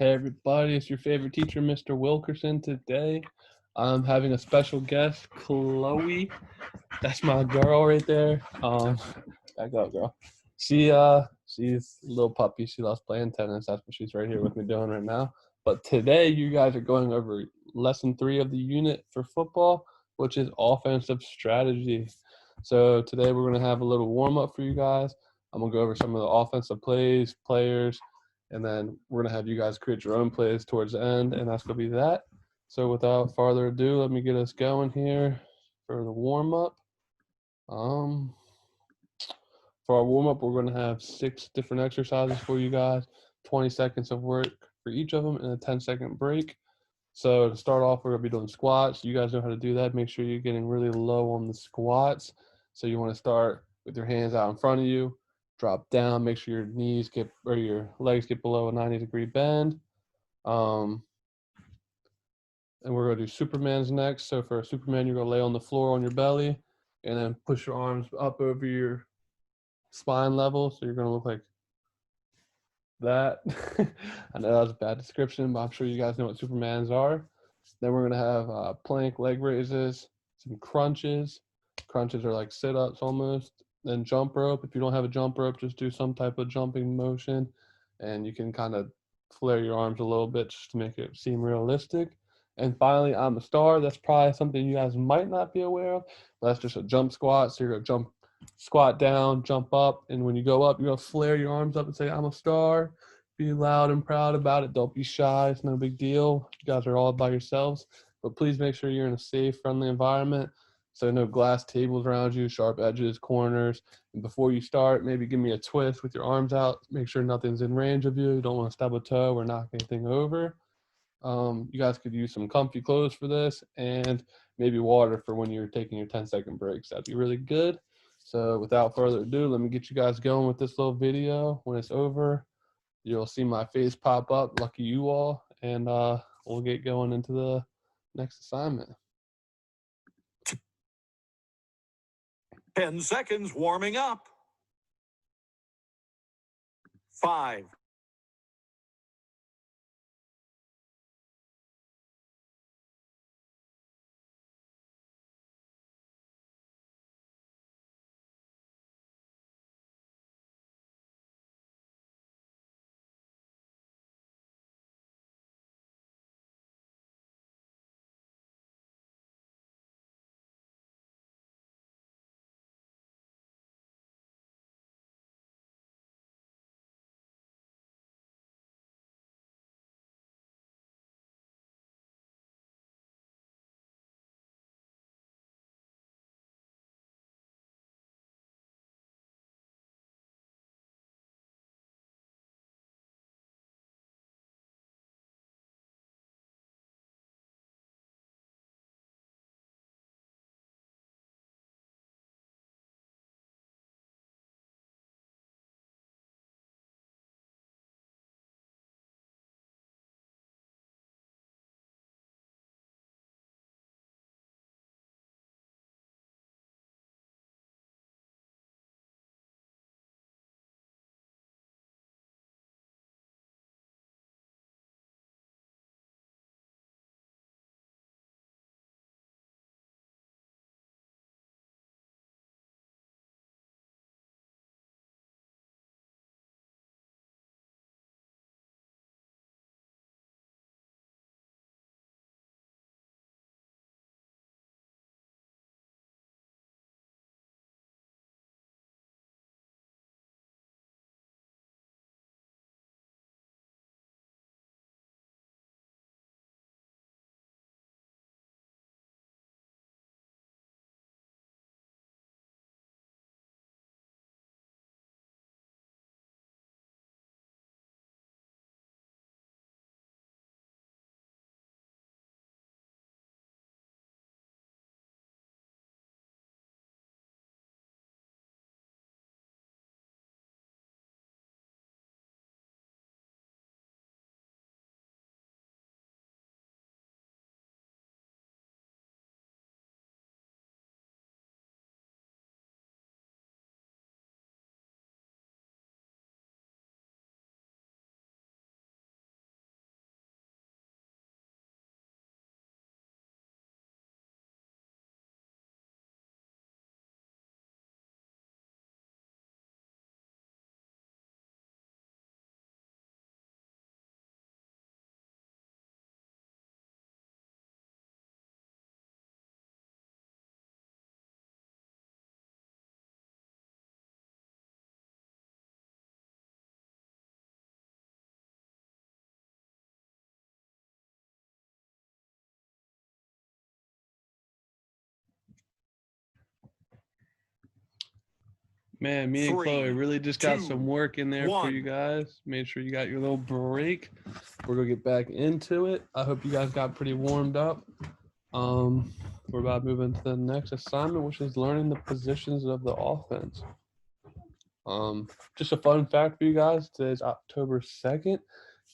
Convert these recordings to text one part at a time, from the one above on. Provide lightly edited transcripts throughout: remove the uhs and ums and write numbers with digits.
Hey everybody, it's your favorite teacher, Mr. Wilkerson. Today, I'm having a special guest, Chloe. That's my girl right there. Back up, girl. She's a little puppy. She loves playing tennis. That's what she's right here with me doing right now. But today, you guys are going over lesson 3 of the unit for football, which is offensive strategy. So today, we're going to have a little warm up for you guys. I'm going to go over some of the offensive plays, players, and then we're going to have you guys create your own plays towards the end, and that's going to be that. So without further ado, let me get us going here for the warm up. For our warm up, we're going to have 6 different exercises for you guys, 20 seconds of work for each of them, and a 10-second break. So to start off, we're going to be doing squats. You guys know how to do that. Make sure you're getting really low on the squats. So you want to start with your hands out in front of you, drop down, make sure your knees get, or your legs get below a 90-degree bend. And we're going to do Superman's next. So for a Superman, you're going to lay on the floor on your belly and then push your arms up over your spine level. So you're going to look like that. I know that was a bad description, but I'm sure you guys know what Supermans are. Then we're going to have plank leg raises, some crunches. Crunches are like sit-ups almost. Then jump rope. If you don't have a jump rope, just do some type of jumping motion. And you can kind of flare your arms a little bit just to make it seem realistic. And finally, I'm a star. That's probably something you guys might not be aware of. But that's just a jump squat. So you're going to jump, squat down, jump up. And when you go up, you're going to flare your arms up and say, I'm a star. Be loud and proud about it. Don't be shy. It's no big deal. You guys are all by yourselves. But please make sure you're in a safe, friendly environment. So no glass tables around you, sharp edges, corners. And before you start, maybe give me a twist with your arms out. Make sure nothing's in range of you. You don't want to stub a toe or knock anything over. You guys could use some comfy clothes for this and maybe water for when you're taking your 10-second breaks. That'd be really good. So without further ado, let me get you guys going with this little video. When it's over, you'll see my face pop up. Lucky you all. And we'll get going into the next assignment. 10 seconds warming up. 5, Man, me and Chloe 3, really just got some 2, work in there for you 1. guys. Made sure you got your little break. We're gonna get back into it. I hope you guys got pretty warmed up. Um, we're about to move into the next assignment, which is learning the positions of the offense. Just a fun fact for you guys. Today's October 2nd,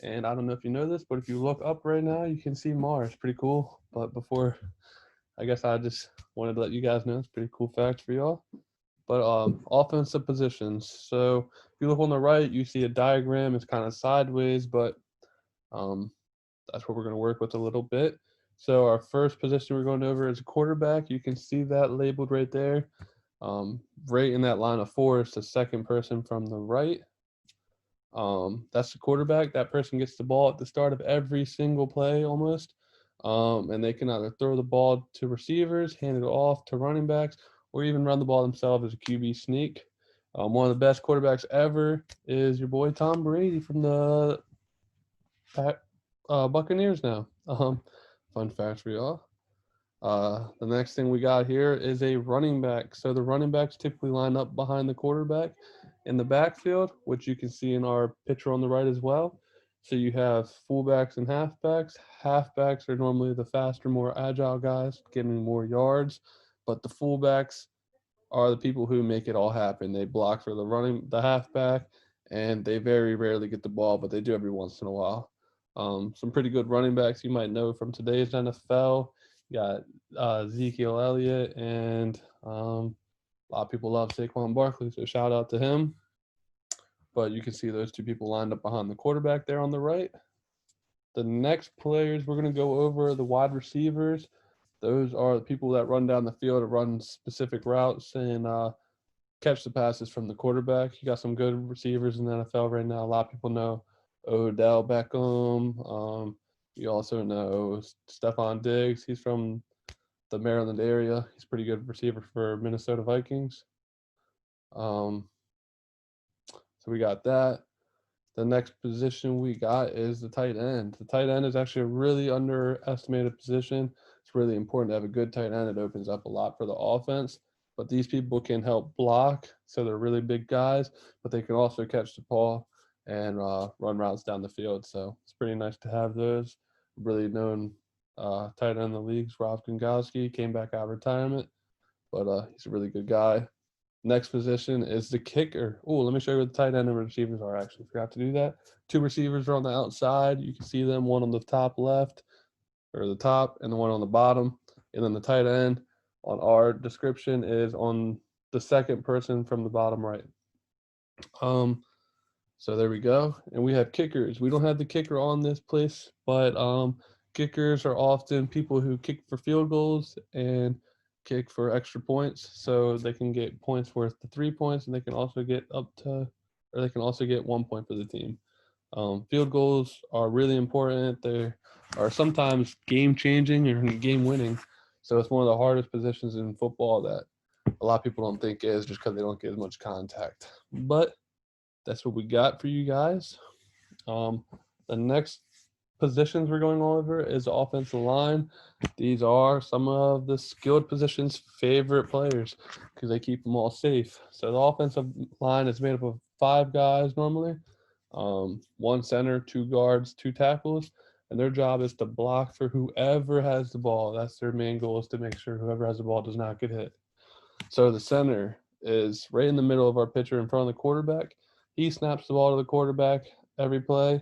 and I don't know if you know this, but if you look up right now, you can see Mars. Pretty cool. But before, I guess I just wanted to let you guys know it's a pretty cool fact for y'all. But offensive positions. So if you look on the right, you see a diagram. It's kind of sideways, but um, that's what we're going to work with a little bit. So our first position we're going over is a quarterback. You can see that labeled right there. Right in that line of four is the second person from the right. That's the quarterback. That person gets the ball at the start of every single play almost. And they can either throw the ball to receivers, hand it off to running backs, or even run the ball themselves as a QB sneak. One of the best quarterbacks ever is your boy Tom Brady from the Buccaneers now. Fun fact for y'all. The next thing we got here is a running back. So the running backs typically line up behind the quarterback in the backfield, which you can see in our picture on the right as well. So you have fullbacks and halfbacks. Halfbacks are normally the faster, more agile guys, getting more yards, but the fullbacks are the people who make it all happen. They block for the halfback, and they very rarely get the ball, but they do every once in a while. Some pretty good running backs you might know from today's NFL. You got Ezekiel Elliott, and a lot of people love Saquon Barkley, so shout out to him. But you can see those two people lined up behind the quarterback there on the right. The next players we're going to go over are the wide receivers. Those are the people that run down the field and run specific routes and catch the passes from the quarterback. You got some good receivers in the NFL right now. A lot of people know Odell Beckham. You also know Stephon Diggs. He's from the Maryland area. He's a pretty good receiver for Minnesota Vikings. So we got that. The next position we got is the tight end. The tight end is actually a really underestimated position. It's really important to have a good tight end. It opens up a lot for the offense. But these people can help block, so they're really big guys, but they can also catch the ball and run routes down the field. So it's pretty nice to have those. Really known tight end in the leagues, Rob Gronkowski, came back out of retirement, but he's a really good guy. Next position is the kicker. Oh, let me show you what the tight end and receivers are. Actually, forgot to do that. Two receivers are on the outside. You can see them, one on the top left or the top, and the one on the bottom. And then the tight end on our description is on the second person from the bottom right. So there we go. And we have kickers. We don't have the kicker on this place, but kickers are often people who kick for field goals and kick for extra points. So they can get points worth the 3 points, and they can also get or they can also get 1 point for the team. Field goals are really important. They are sometimes game changing or game winning. So it's one of the hardest positions in football that a lot of people don't think is just because they don't get as much contact. But that's what we got for you guys. The next positions we're going over is the offensive line. These are some of the skilled positions' favorite players because they keep them all safe. So the offensive line is made up of 5 guys normally, one center, 2 guards, 2 tackles, and their job is to block for whoever has the ball. That's their main goal, is to make sure whoever has the ball does not get hit. So the center is right in the middle of our pitcher in front of the quarterback. He snaps the ball to the quarterback every play,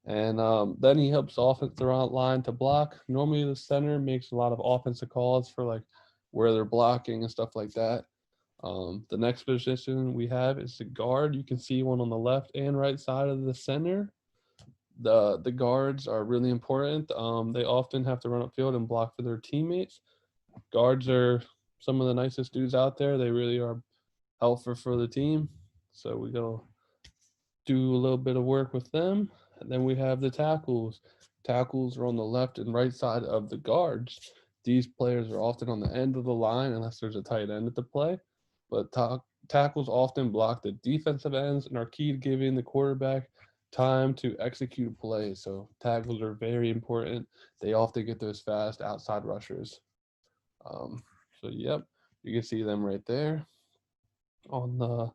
and then he helps the offensive line to block. Normally, the center makes a lot of offensive calls for like where they're blocking and stuff like that. The next position we have is the guard. You can see one on the left and right side of the center. The guards are really important. They often have to run upfield and block for their teammates. Guards are some of the nicest dudes out there. They really are helpful for the team. So we go do a little bit of work with them. And then we have the tackles. Tackles are on the left and right side of the guards. These players are often on the end of the line unless there's a tight end at the play. But tackles often block the defensive ends and are key to giving the quarterback time to execute a play. So tackles are very important. They often get those fast outside rushers. So yep, you can see them right there on the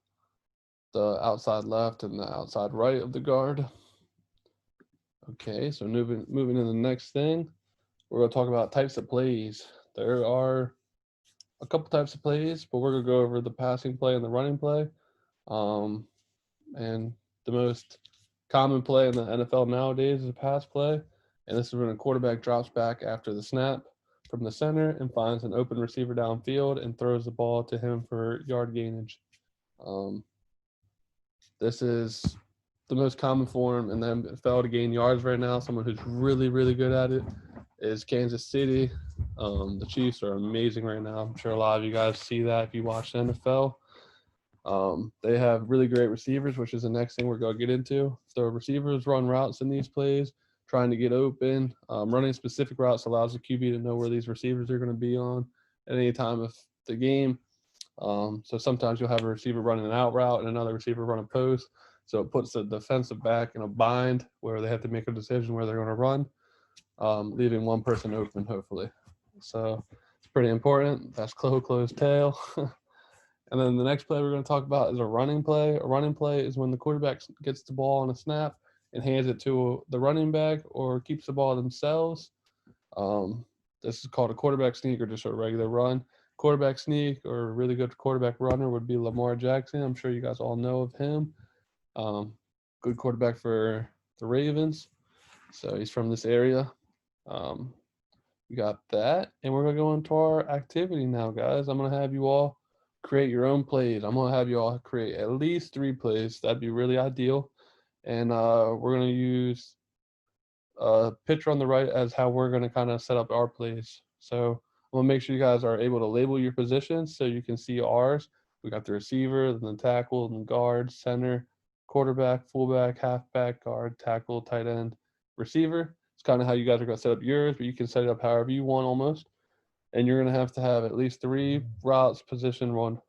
the outside left and the outside right of the guard. Okay, so moving to the next thing, we're going to talk about types of plays. There are a couple types of plays, but we're going to go over the passing play and the running play. And the most common play in the NFL nowadays is a pass play, and this is when a quarterback drops back after the snap from the center and finds an open receiver downfield and throws the ball to him for yard gainage. Um, this is the most common form in the NFL to gain yards right now. Someone who's really, really good at it is Kansas City. The Chiefs are amazing right now. I'm sure a lot of you guys see that if you watch the NFL. They have really great receivers, which is the next thing we're going to get into. The receivers run routes in these plays, trying to get open. Running specific routes allows the QB to know where these receivers are going to be on at any time of the game. So sometimes you'll have a receiver running an out route and another receiver run a post. So it puts the defensive back in a bind where they have to make a decision where they're going to run, leaving one person open, hopefully. So it's pretty important. That's close tail. And then the next play we're going to talk about is a running play. A running play is when the quarterback gets the ball on a snap and hands it to the running back or keeps the ball themselves. This is called a quarterback sneak or just a regular run. Quarterback sneak or a really good quarterback runner would be Lamar Jackson. I'm sure you guys all know of him. Good quarterback for the Ravens. So he's from this area. We got that. And we're going to go into our activity now, guys. I'm going to have you all create your own plays. I'm going to have you all create at least 3 plays. That'd be really ideal. And we're going to use a picture on the right as how we're going to kind of set up our plays. So I'm going to make sure you guys are able to label your positions so you can see ours. We got the receiver, then the tackle, then guard, center, quarterback, fullback, halfback, guard, tackle, tight end, receiver. It's kind of how you guys are going to set up yours, but you can set it up however you want almost. And you're going to have at least 3 routes position run.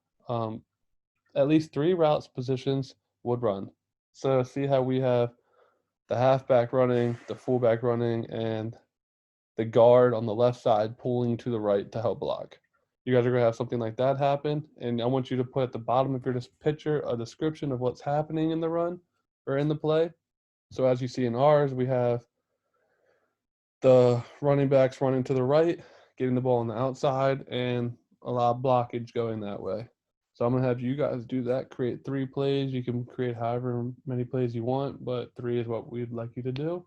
At least 3 routes positions would run. So see how we have the halfback running, the fullback running, and the guard on the left side pulling to the right to help block. You guys are going to have something like that happen. And I want you to put at the bottom of your picture a description of what's happening in the run or in the play. So as you see in ours, we have the running backs running to the right, getting the ball on the outside, and a lot of blockage going that way. So I'm going to have you guys do that, create 3 plays. You can create however many plays you want, but 3 is what we'd like you to do.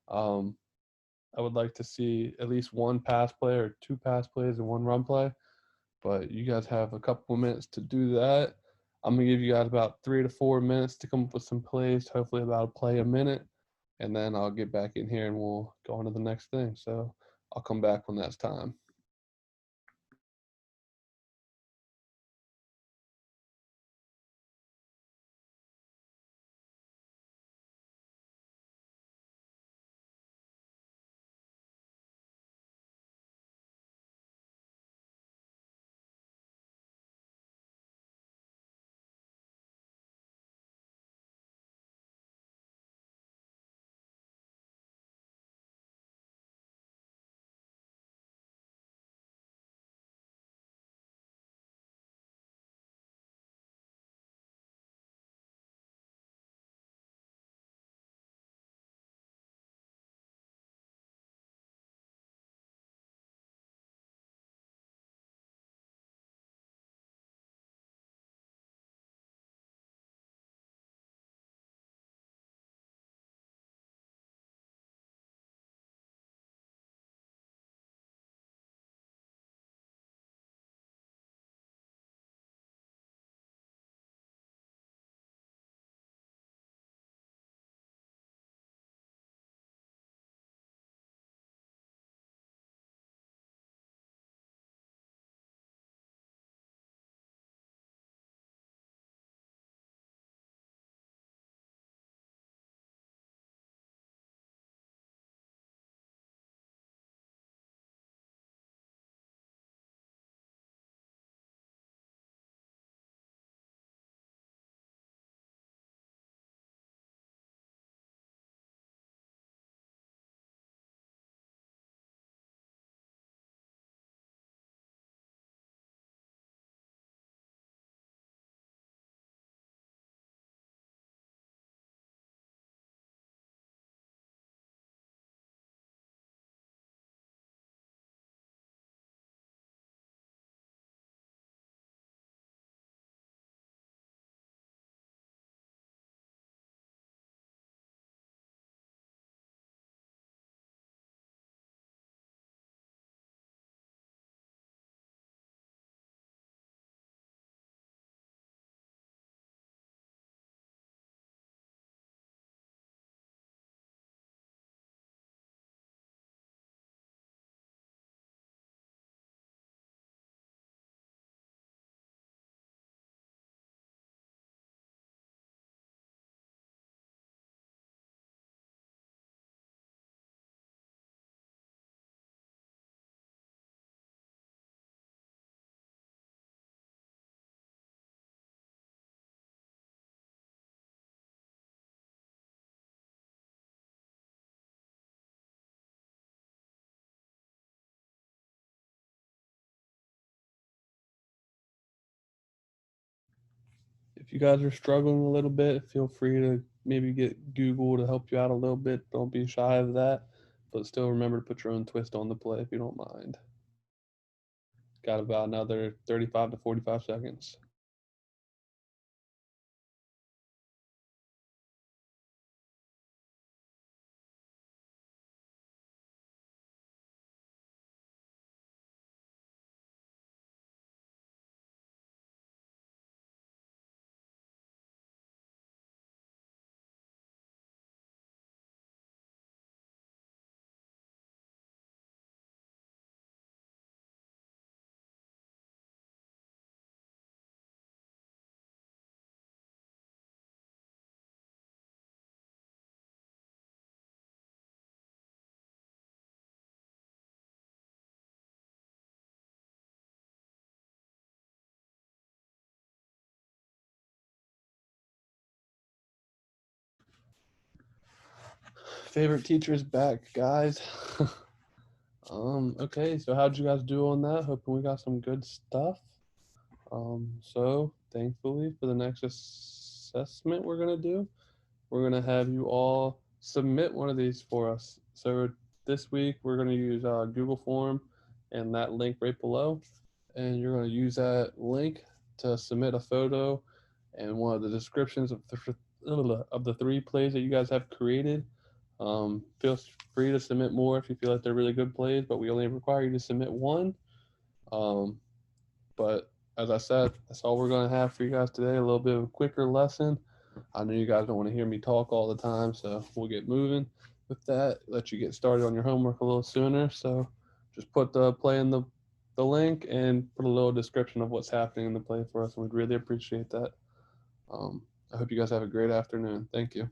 I would like to see at least 1 pass play or 2 pass plays and 1 run play, but you guys have a couple of minutes to do that. I'm going to give you guys about 3 to 4 minutes to come up with some plays, hopefully about a play a minute, and then I'll get back in here and we'll go on to the next thing. So I'll come back when that's time. If you guys are struggling a little bit, feel free to maybe get Google to help you out a little bit. Don't be shy of that, but still remember to put your own twist on the play if you don't mind. Got about another 35 to 45 seconds. Favorite teacher is back, guys. Okay, so how'd you guys do on that? Hoping we got some good stuff. So thankfully for the next assessment we're gonna do, we're gonna have you all submit one of these for us. So this week we're gonna use Google Form and that link right below, and you're gonna use that link to submit a photo and one of the descriptions of the three plays that you guys have created. Feel free to submit more if you feel like they're really good plays, but we only require you to submit one. Um, but as I said, that's all we're going to have for you guys today. A little bit of a quicker lesson. I know you guys don't want to hear me talk all the time, so we'll get moving with that. Let you get started on your homework a little sooner. So just put the play in the link and put a little description of what's happening in the play for us. And we'd really appreciate that. I hope you guys have a great afternoon. Thank you.